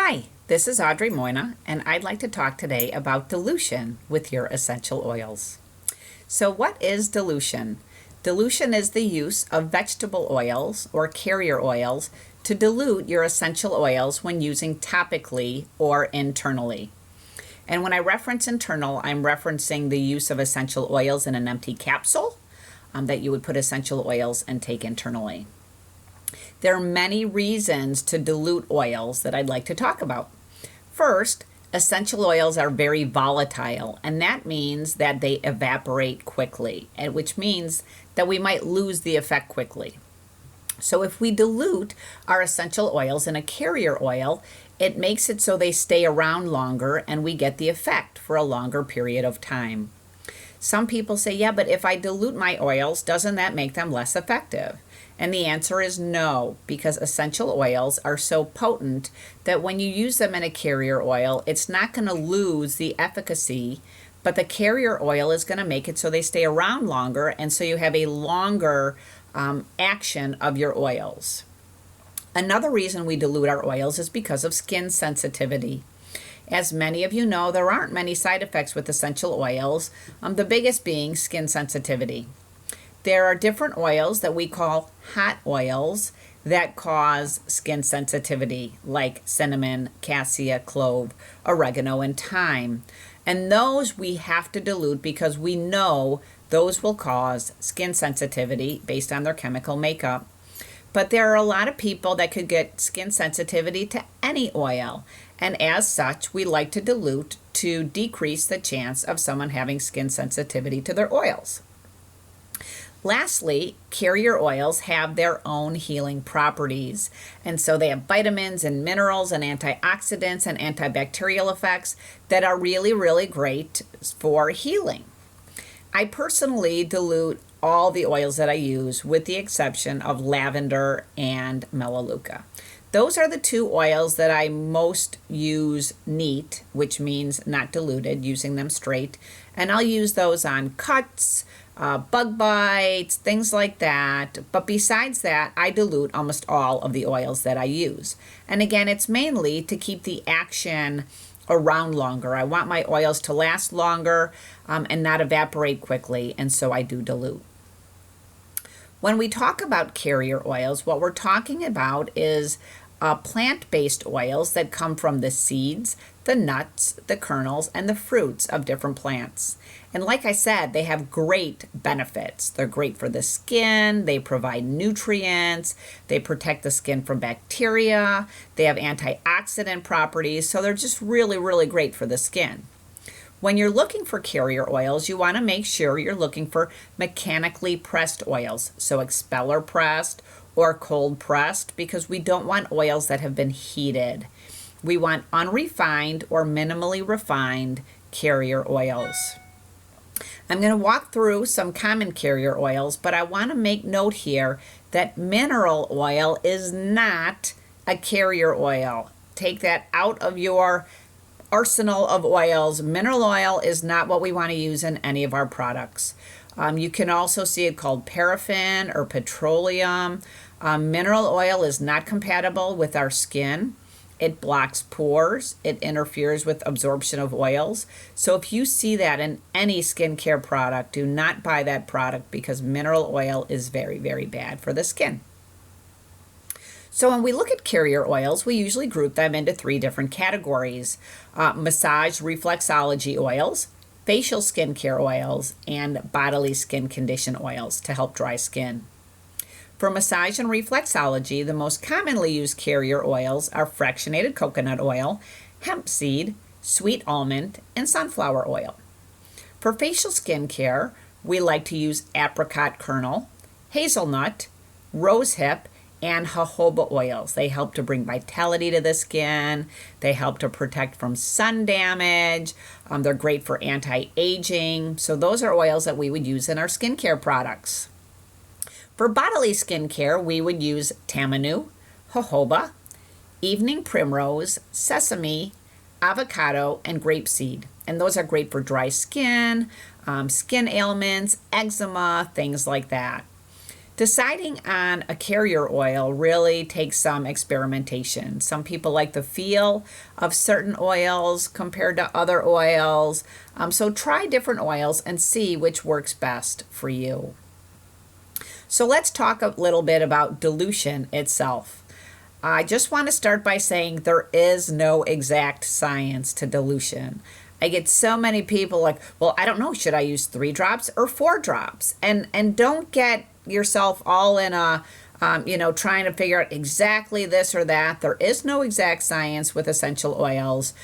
Hi, this is Audrey Moyna, and I'd like to talk today about dilution with your essential oils. So, what is dilution? Dilution is the use of vegetable oils or carrier oils to dilute your essential oils when using topically or internally. And when I reference internal, I'm referencing the use of essential oils in an empty capsule that you would put essential oils and take internally. There are many reasons to dilute oils that I'd like to talk about. First, essential oils are very volatile, and that means that they evaporate quickly, and which means that we might lose the effect quickly. So if we dilute our essential oils in a carrier oil, it makes it so they stay around longer and we get the effect for a longer period of time. Some people say, yeah, but if I dilute my oils, doesn't that make them less effective? And the answer is no, because essential oils are so potent that when you use them in a carrier oil, it's not going to lose the efficacy, but the carrier oil is going to make it so they stay around longer, and so you have a longer action of your oils. Another reason we dilute our oils is because of skin sensitivity. As many of you know, there aren't many side effects with essential oils, the biggest being skin sensitivity. There are different oils that we call hot oils that cause skin sensitivity, like cinnamon, cassia, clove, oregano, and thyme. And those we have to dilute because we know those will cause skin sensitivity based on their chemical makeup. But there are a lot of people that could get skin sensitivity to any oil. And as such, we like to dilute to decrease the chance of someone having skin sensitivity to their oils. Lastly, carrier oils have their own healing properties. And so they have vitamins and minerals and antioxidants and antibacterial effects that are really, really great for healing. I personally dilute all the oils that I use with the exception of lavender and melaleuca. Those are the two oils that I most use neat, which means not diluted, using them straight. And I'll use those on cuts, bug bites, things like that. But besides that, I dilute almost all of the oils that I use. And again, it's mainly to keep the action around longer. I want my oils to last longer and not evaporate quickly, and so I do dilute. When we talk about carrier oils, what we're talking about is plant-based oils that come from the seeds, the nuts, the kernels, and the fruits of different plants. And like I said, they have great benefits. They're great for the skin, they provide nutrients, they protect the skin from bacteria, they have antioxidant properties, so they're just really, really great for the skin. When you're looking for carrier oils, you want to make sure you're looking for mechanically pressed oils, so expeller pressed or cold pressed, because we don't want oils that have been heated. We want unrefined or minimally refined carrier oils. I'm going to walk through some common carrier oils, but I want to make note here that mineral oil is not a carrier oil. Take that out of your arsenal of oils. Mineral oil is not what we want to use in any of our products. You can also see it called paraffin or petroleum. Mineral oil is not compatible with our skin. It blocks pores. It interferes with absorption of oils. So if you see that in any skincare product, do not buy that product because mineral oil is very, very bad for the skin. So when we look at carrier oils, we usually group them into three different categories: massage reflexology oils, facial skincare oils, and bodily skin condition oils to help dry skin. For massage and reflexology, the most commonly used carrier oils are fractionated coconut oil, hemp seed, sweet almond, and sunflower oil. For facial skincare, we like to use apricot kernel, hazelnut, rosehip, and jojoba oils. They help to bring vitality to the skin. They help to protect from sun damage. They're great for anti-aging. So those are oils that we would use in our skincare products. For bodily skincare, we would use tamanu, jojoba, evening primrose, sesame, avocado, and grapeseed. And those are great for dry skin, skin ailments, eczema, things like that. Deciding on a carrier oil really takes some experimentation. Some people like the feel of certain oils compared to other oils. So try different oils and see which works best for you. So let's talk a little bit about dilution itself. I just want to start by saying there is no exact science to dilution. I get so many people like, well, I don't know, should I use 3 drops or 4 drops? And don't get yourself all in a, trying to figure out exactly this or that. There is no exact science with essential oils.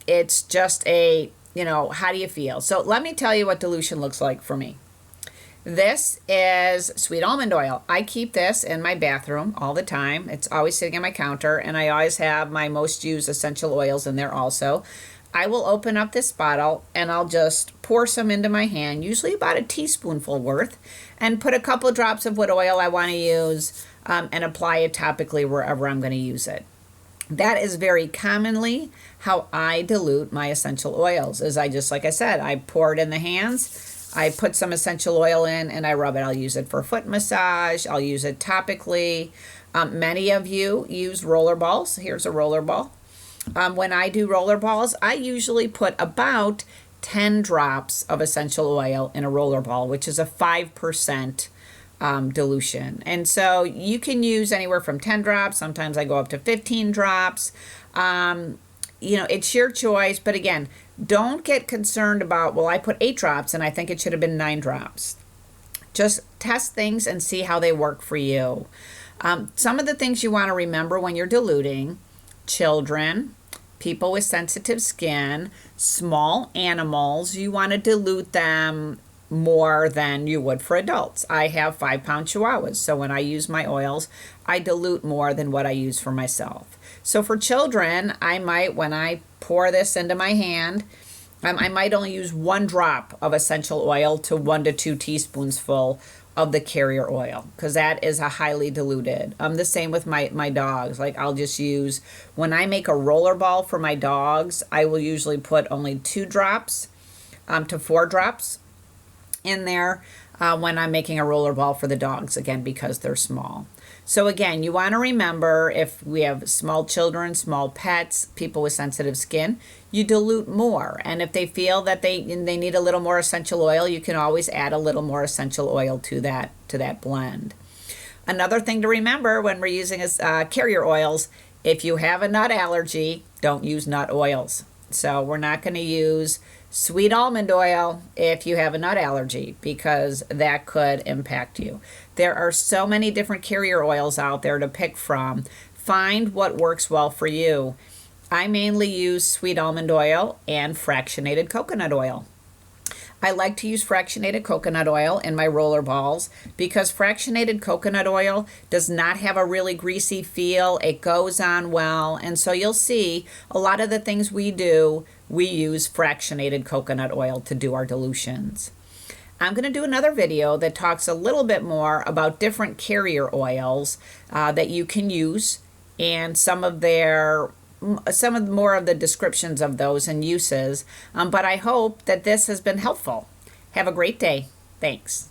It's just a, how do you feel? So let me tell you what dilution looks like for me. This is sweet almond oil. I keep this in my bathroom all the time. It's always sitting on my counter, and I always have my most used essential oils in there also. I will open up this bottle and I'll just pour some into my hand, usually about a teaspoonful worth, and put a couple of drops of what oil I want to use and apply it topically wherever I'm going to use it. That is very commonly how I dilute my essential oils. Like I said, I pour it in the hands. I put some essential oil in and I rub it. I'll use it for a foot massage. I'll use it topically. Many of you use roller balls. Here's a roller ball. When I do roller balls, I usually put about 10 drops of essential oil in a roller ball, which is a 5% dilution. And so you can use anywhere from 10 drops. Sometimes I go up to 15 drops. It's your choice. But again, don't get concerned about, well, I put 8 drops and I think it should have been 9 drops. Just test things and see how they work for you. Some of the things you want to remember when you're diluting: children, people with sensitive skin, small animals, you want to dilute them more than you would for adults. I have 5-pound chihuahuas, so when I use my oils, I dilute more than what I use for myself. So for children, I might, when I pour this into my hand, I might only use 1 drop of essential oil to 1 to 2 teaspoons full of the carrier oil, because that is a highly diluted. The same with my dogs. Like I'll just use, when I make a roller ball for my dogs, I will usually put only 2 drops to 4 drops in there when I'm making a roller ball for the dogs, again, because they're small. So again, you want to remember, if we have small children, small pets, people with sensitive skin, you dilute more. And if they feel that they need a little more essential oil, you can always add a little more essential oil to that blend. Another thing to remember when we're using carrier oils, if you have a nut allergy, don't use nut oils. So we're not going to use sweet almond oil if you have a nut allergy, because that could impact you. There are so many different carrier oils out there to pick from. Find what works well for you. I mainly use sweet almond oil and fractionated coconut oil. I like to use fractionated coconut oil in my roller balls because fractionated coconut oil does not have a really greasy feel. It goes on well. And so you'll see a lot of the things we do, we use fractionated coconut oil to do our dilutions. I'm going to do another video that talks a little bit more about different carrier oils that you can use, and some of more of the descriptions of those and uses. But I hope that this has been helpful. Have a great day. Thanks.